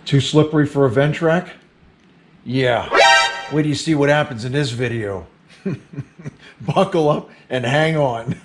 Too slippery for a Ventrac? Yeah. Wait till you see what happens in this video. Buckle up and hang on.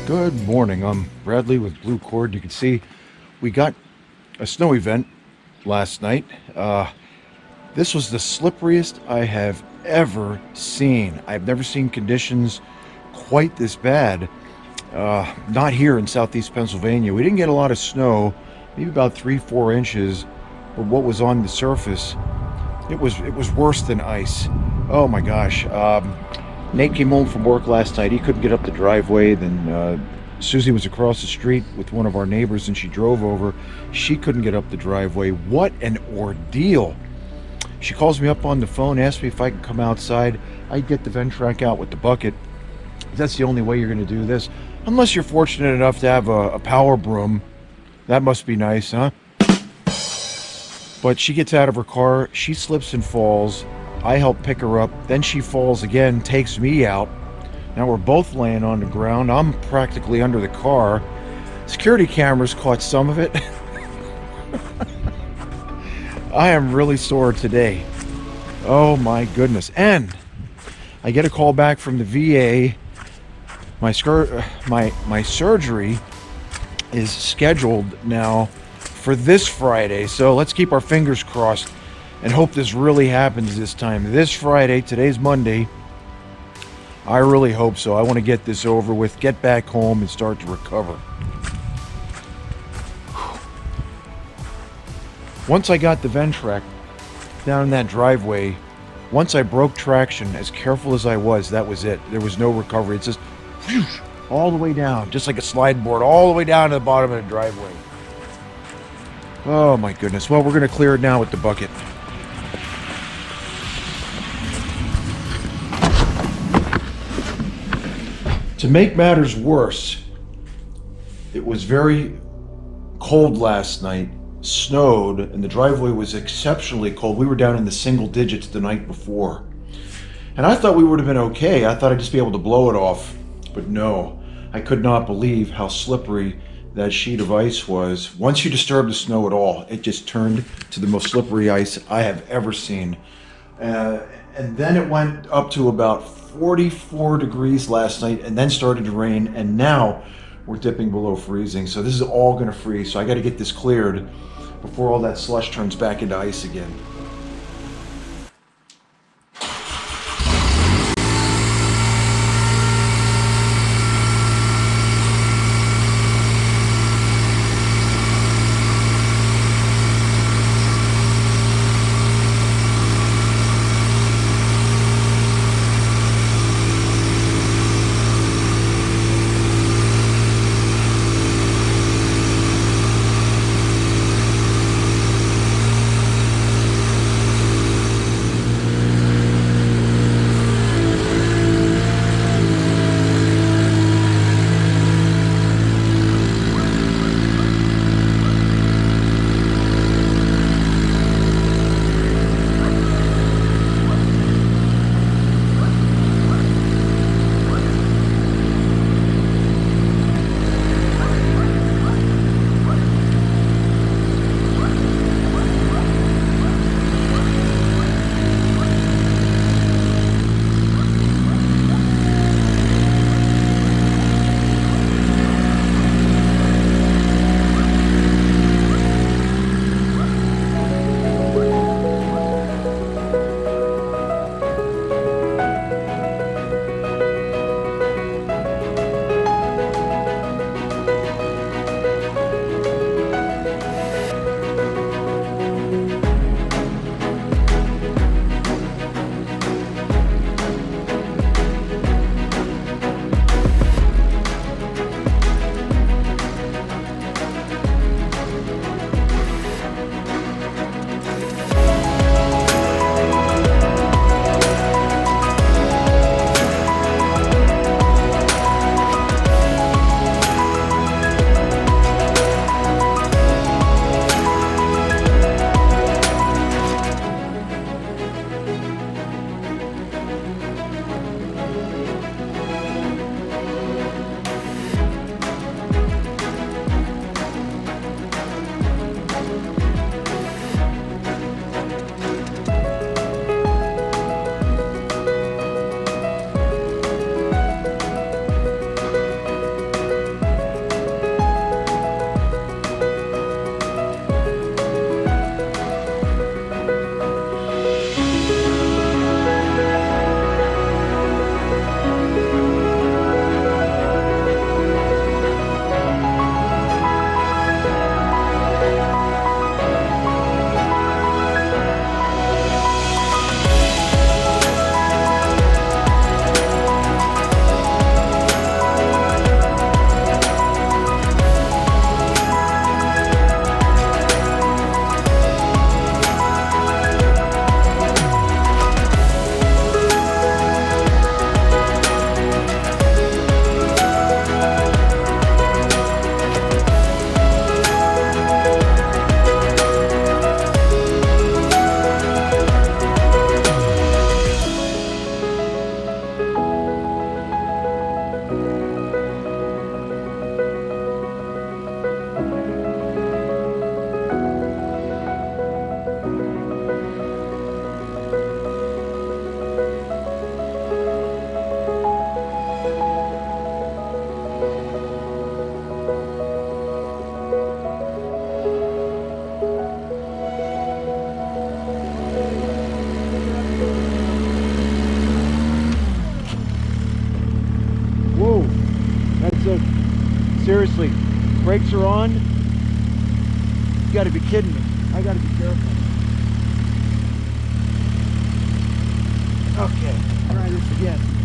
Good morning, I'm Bradley with Blue Cord. You can see we got a snow event last night. This was the slipperiest I have ever seen. I've never seen conditions quite this bad. Not here in southeast Pennsylvania. We didn't get a lot of snow, maybe about 3-4 inches, but what was on the surface, it was worse than ice. Oh my gosh. Nate came home from work last night. He couldn't get up the driveway. Then Susie was across the street with one of our neighbors and she drove over. She couldn't get up the driveway. What an ordeal. She calls me up on the phone, asks me if I can come outside. I get the Ventrac out with the bucket. That's the only way you're going to do this. Unless you're fortunate enough to have a power broom. That must be nice, huh? But she gets out of her car. She slips and falls. I help pick her up, then she falls again, takes me out. Now we're both laying on the ground. I'm practically under the car. Security cameras caught some of it. I am really sore today. Oh my goodness. And I get a call back from the VA. My surgery is scheduled now for this Friday, so let's keep our fingers crossed and hope this really happens this time. This Friday, today's Monday. I really hope so. I want to get this over with, get back home, and start to recover. Once I got the Ventrac down in that driveway, once I broke traction, as careful as I was, that was it. There was no recovery. It's just whew, all the way down, just like a slide board, all the way down to the bottom of the driveway. Oh my goodness. Well, we're going to clear it now with the bucket. To make matters worse, it was very cold last night, snowed, and the driveway was exceptionally cold. We were down in the single digits the night before. And I thought we would have been okay. I thought I'd just be able to blow it off. But no, I could not believe how slippery that sheet of ice was. Once you disturb the snow at all, it just turned to the most slippery ice I have ever seen. And then it went up to about 44 degrees last night and then started to rain, and now we're dipping below freezing. So this is all going to freeze. So I got to get this cleared before all that slush turns back into ice again. seriously, brakes are on. You gotta be kidding me. I gotta be careful. Okay, try this again.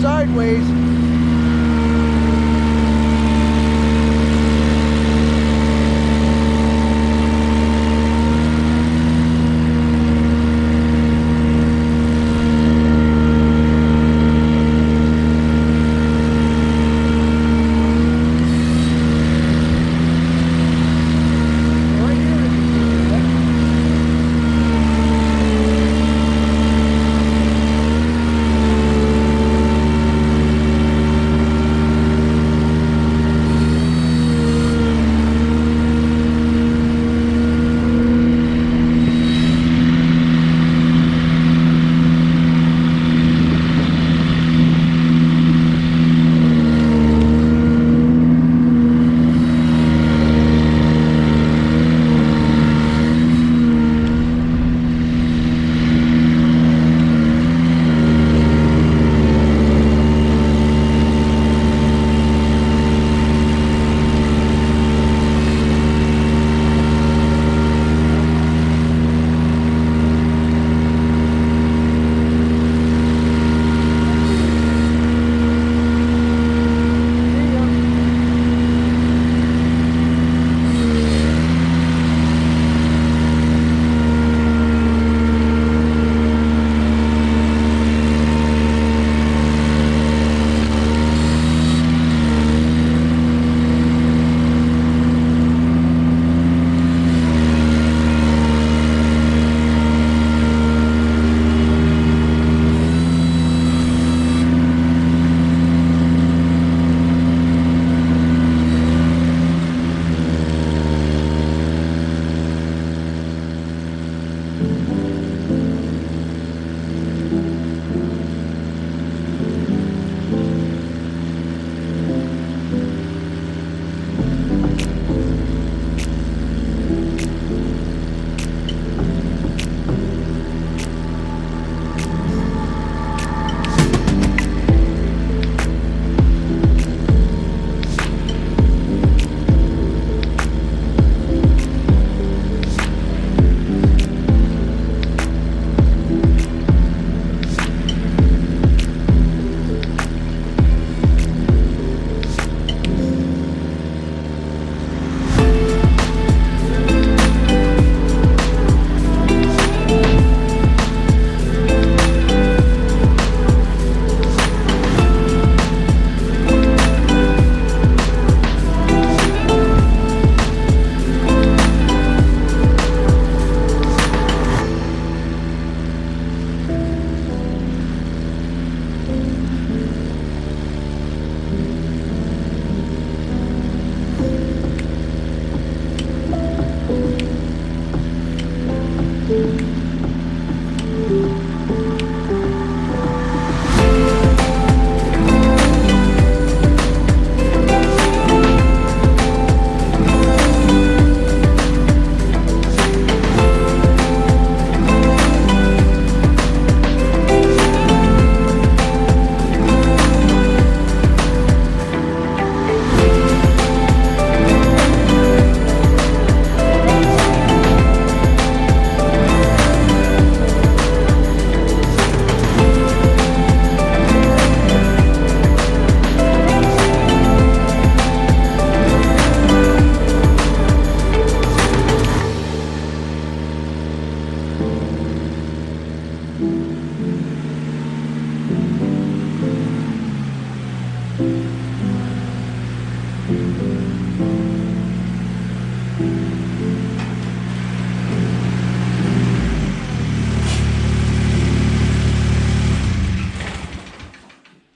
sideways.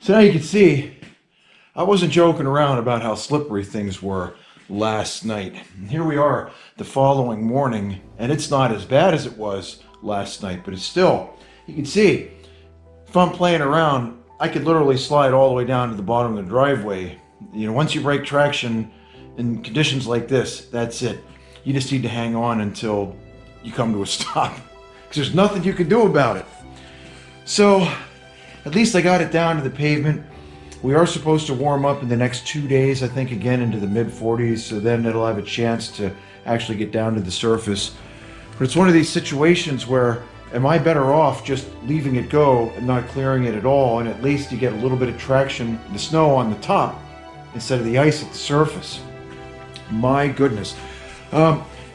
So now you can see, I wasn't joking around about how slippery things were last night. And here we are the following morning, and it's not as bad as it was last night, but it's still, you can see, if I'm playing around, I could literally slide all the way down to the bottom of the driveway. You know, once you break traction in conditions like this, that's it. You just need to hang on until you come to a stop, because there's nothing you can do about it. So, at least I got it down to the pavement. We are supposed to warm up in the next 2 days, I think, again into the mid-40s, so then it'll have a chance to actually get down to the surface. But it's one of these situations where, am I better off just leaving it go and not clearing it at all, and at least you get a little bit of traction, the snow on the top, instead of the ice at the surface? My goodness.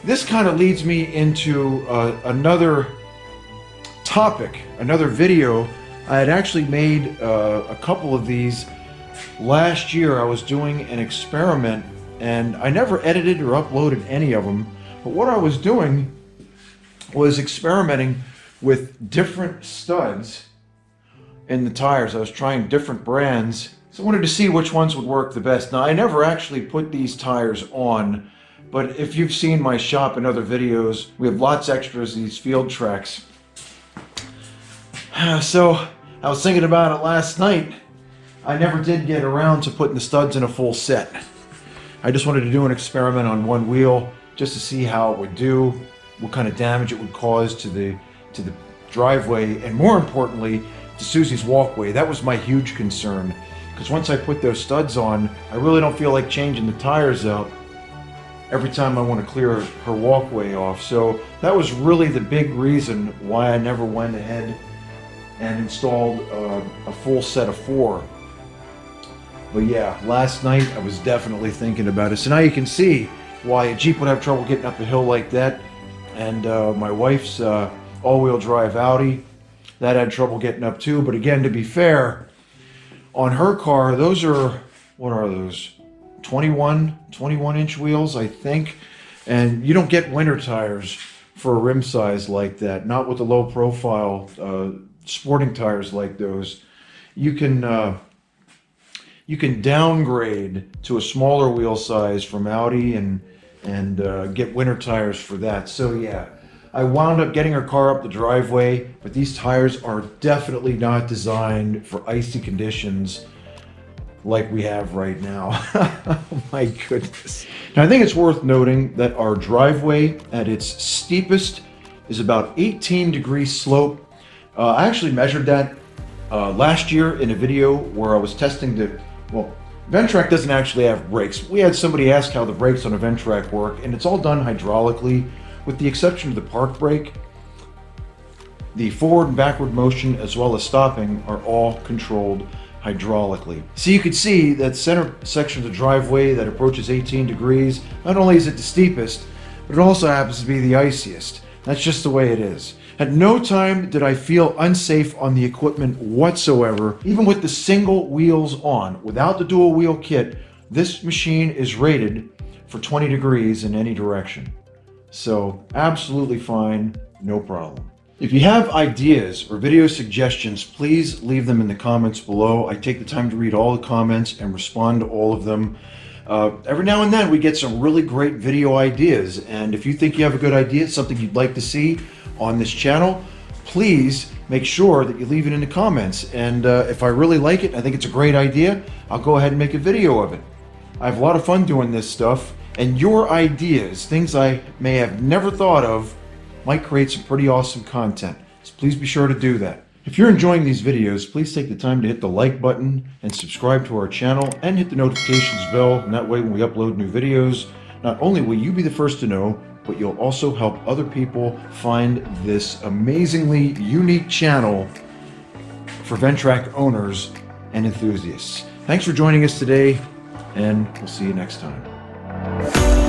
This kind of leads me into another topic, another video. I had actually made a couple of these last year. I was doing an experiment, and I never edited or uploaded any of them. But what I was doing was experimenting with different studs in the tires. I was trying different brands, so I wanted to see which ones would work the best. Now, I never actually put these tires on, but if you've seen my shop and other videos, we have lots extras, these field tracks. So I was thinking about it last night. I never did get around to putting the studs in a full set. I just wanted to do an experiment on one wheel just to see how it would do, what kind of damage it would cause to the driveway, and more importantly, to Susie's walkway. That was my huge concern, because once I put those studs on, I really don't feel like changing the tires out every time I want to clear her walkway off. So that was really the big reason why I never went ahead and installed a full set of 4. But yeah, last night I was definitely thinking about it. So now you can see why a Jeep would have trouble getting up a hill like that. And my wife's all-wheel drive Audi, that had trouble getting up too. But again, to be fair, on her car, those are, what are those? 21-inch wheels, I think. And you don't get winter tires for a rim size like that, not with the low profile sporting tires like those. You can downgrade to a smaller wheel size from Audi and get winter tires for that. So yeah, I wound up getting her car up the driveway, but these tires are definitely not designed for icy conditions like we have right now. Oh my goodness. Now I think it's worth noting that our driveway at its steepest is about 18 degrees slope. I actually measured that last year in a video where I was testing Ventrac doesn't actually have brakes. We had somebody ask how the brakes on a Ventrac work, and it's all done hydraulically, with the exception of the park brake. The forward and backward motion, as well as stopping, are all controlled hydraulically. So you can see that center section of the driveway that approaches 18 degrees, not only is it the steepest, but it also happens to be the iciest. That's just the way it is. At no time did I feel unsafe on the equipment whatsoever. Even with the single wheels on, without the dual wheel kit, this machine is rated for 20 degrees in any direction. So absolutely fine, no problem. If you have ideas or video suggestions, please leave them in the comments below. I take the time to read all the comments and respond to all of them. Every now and then we get some really great video ideas, and if you think you have a good idea, something you'd like to see on this channel, please make sure that you leave it in the comments. And if I really like it, I think it's a great idea, I'll go ahead and make a video of it. I have a lot of fun doing this stuff, and your ideas, things I may have never thought of, might create some pretty awesome content. So please be sure to do that. If you're enjoying these videos, please take the time to hit the like button and subscribe to our channel and hit the notifications bell, and that way when we upload new videos, not only will you be the first to know, but you'll also help other people find this amazingly unique channel for Ventrac owners and enthusiasts. Thanks for joining us today, and we'll see you next time.